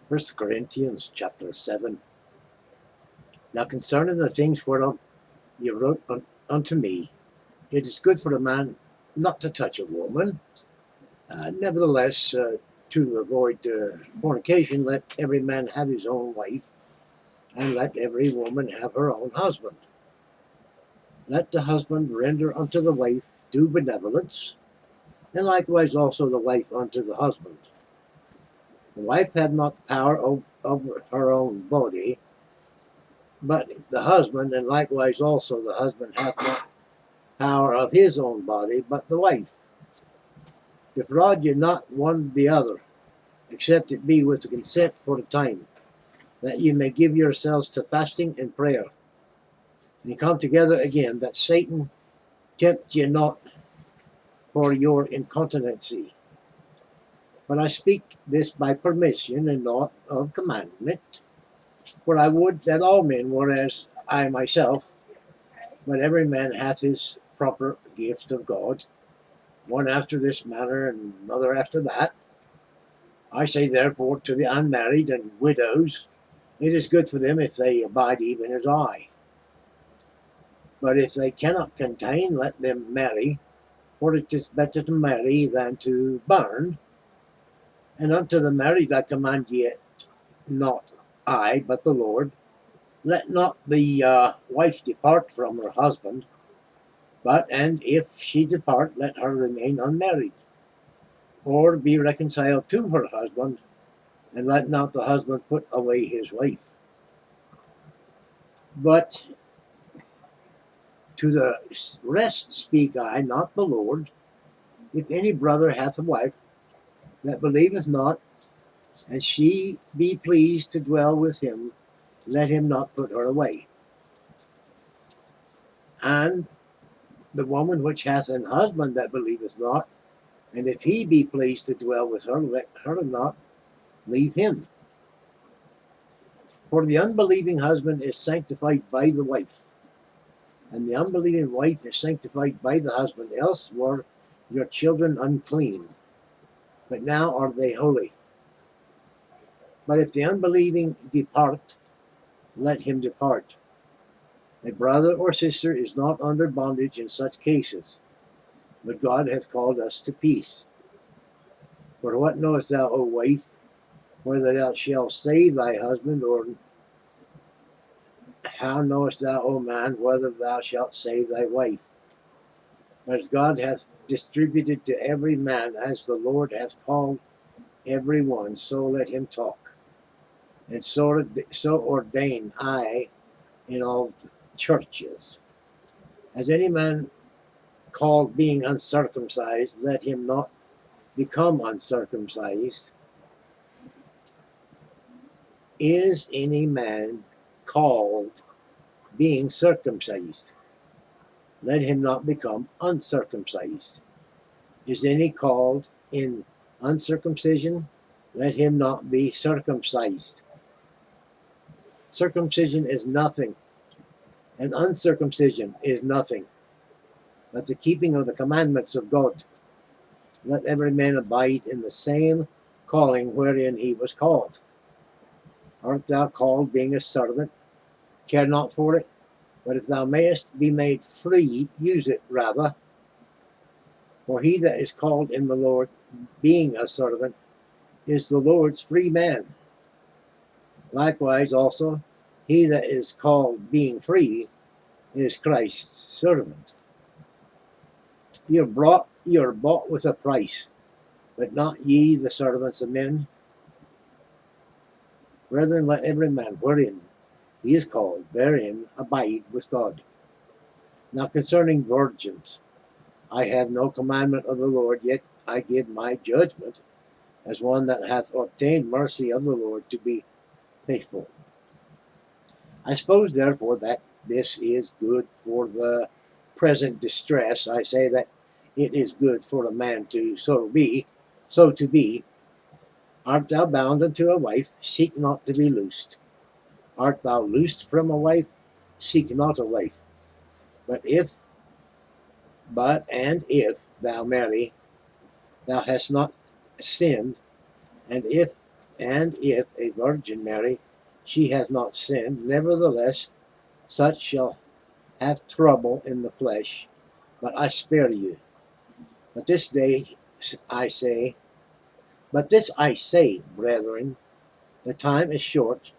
First Corinthians chapter 7. Now concerning the things whereof ye wrote unto me, it is good for a man not to touch a woman. Nevertheless, to avoid fornication, let every man have his own wife, and let every woman have her own husband. Let the husband render unto the wife due benevolence, and likewise also the wife unto the husband. The wife hath not the power over her own body, but the husband, and likewise also the husband hath not power of his own body, but the wife. Defraud ye not one the other, except it be with the consent for the time, that ye may give yourselves to fasting and prayer, and come together again, that Satan tempt ye not for your incontinency. But I speak this by permission and not of commandment. For I would that all men were as I myself, but every man hath his proper gift of God, one after this manner, and another after that. I say therefore to the unmarried and widows, it is good for them if they abide even as I. But if they cannot contain, let them marry, for it is better to marry than to burn. And unto the married I command ye, not I, but the Lord, let not the wife depart from her husband, and if she depart, let her remain unmarried, or be reconciled to her husband, and let not the husband put away his wife. But to the rest speak I, not the Lord. If any brother hath a wife that believeth not, and she be pleased to dwell with him, let him not put her away. And the woman which hath an husband that believeth not, and if he be pleased to dwell with her, let her not leave him. For the unbelieving husband is sanctified by the wife, and the unbelieving wife is sanctified by the husband, else were your children unclean, but now are they holy. But if the unbelieving depart, let him depart. A brother or sister is not under bondage in such cases, but God hath called us to peace. For what knowest thou, O wife, whether thou shalt save thy husband, or how knowest thou, O man, whether thou shalt save thy wife? As God hath distributed to every man, as the Lord hath called every one, so let him talk. And so ordain I in all churches. As any man called being uncircumcised, let him not become uncircumcised. Is any man called being circumcised? Let him not become uncircumcised. Is any called in uncircumcision? Let him not be circumcised. Circumcision is nothing, and uncircumcision is nothing, but the keeping of the commandments of God. Let every man abide in the same calling wherein he was called. Art thou called being a servant? Care not for it, but if thou mayest be made free, use it rather. For he that is called in the Lord, being a servant, is the Lord's free man. Likewise also, he that is called being free is Christ's servant. You are bought with a price, but not ye the servants of men. Brethren, let every man wherein he is called, therein abide with God. Now concerning virgins, I have no commandment of the Lord, yet I give my judgment as one that hath obtained mercy of the Lord to be faithful. I suppose therefore that this is good for the present distress. I say that it is good for a man to so to be. Art thou bound unto a wife? Seek not to be loosed. Art thou loosed from a wife? Seek not a wife. But if thou marry, thou hast not sinned, and if And if a virgin marry, she has not sinned. Nevertheless, such shall have trouble in the flesh, but I spare you. But this I say, brethren, the time is short.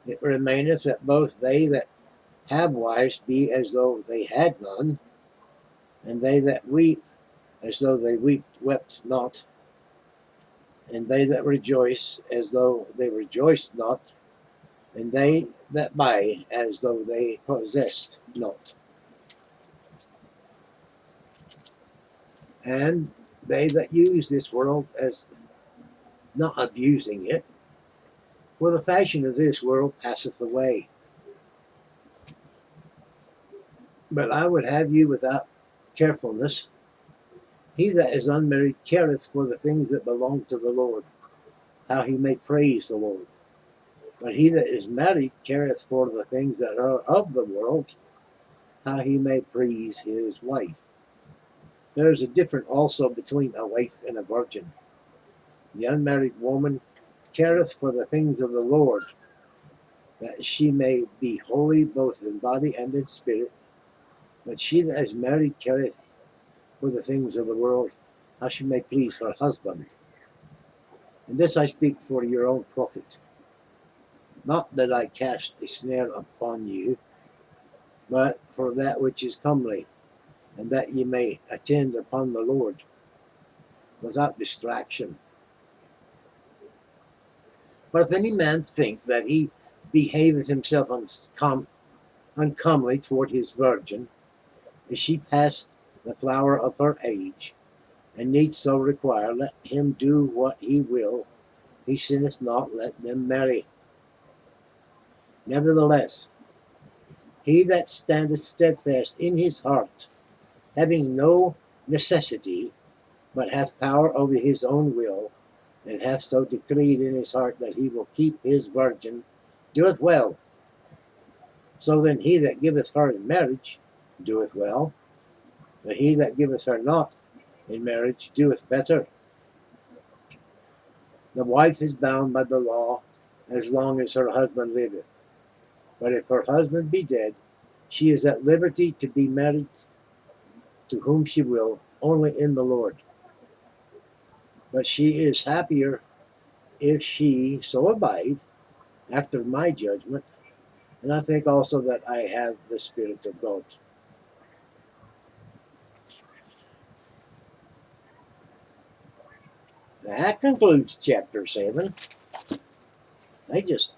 It remaineth that both they that have wives be as though they had none, and they that weep as though they wept not, and they that rejoice as though they rejoiced not, and they that buy as though they possessed not, and they that use this world as not abusing it, for the fashion of this world passeth away. But I would have you without carefulness. He that is unmarried careth for the things that belong to the Lord, how he may praise the Lord. But he that is married careth for the things that are of the world, how he may please his wife. There is a difference also between a wife and a virgin. The unmarried woman careth for the things of the Lord, that she may be holy both in body and in spirit. But she that is married careth for the things of the world, how she may please her husband. And this I speak for your own profit. Not that I cast a snare upon you, but for that which is comely, and that ye may attend upon the Lord without distraction. But if any man think that he behaveth himself uncomely toward his virgin, is she past the flower of her age, and needs so require, let him do what he will, he sinneth not, let them marry. Nevertheless, he that standeth steadfast in his heart, having no necessity, but hath power over his own will, and hath so decreed in his heart that he will keep his virgin, doeth well. So then he that giveth her in marriage doeth well, but he that giveth her not in marriage doeth better. The wife is bound by the law as long as her husband liveth. But if her husband be dead, she is at liberty to be married to whom she will, only in the Lord. But she is happier if she so abide after my judgment, and I think also that I have the Spirit of God. That concludes chapter 7. I just,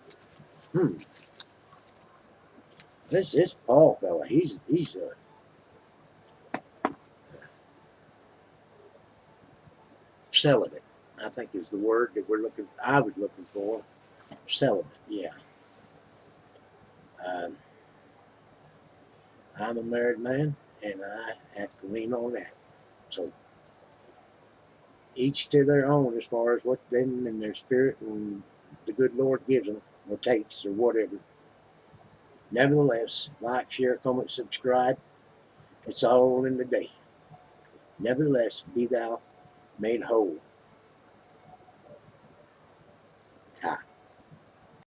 this Paul fella, he's celibate, I think is the word that I was looking for. Celibate, yeah. I'm a married man, and I have to lean on that. So each to their own as far as what them and their spirit and the good Lord gives them, or takes, or whatever. Nevertheless, like, share, comment, subscribe. It's all in the day. Nevertheless, be thou made whole. Ta.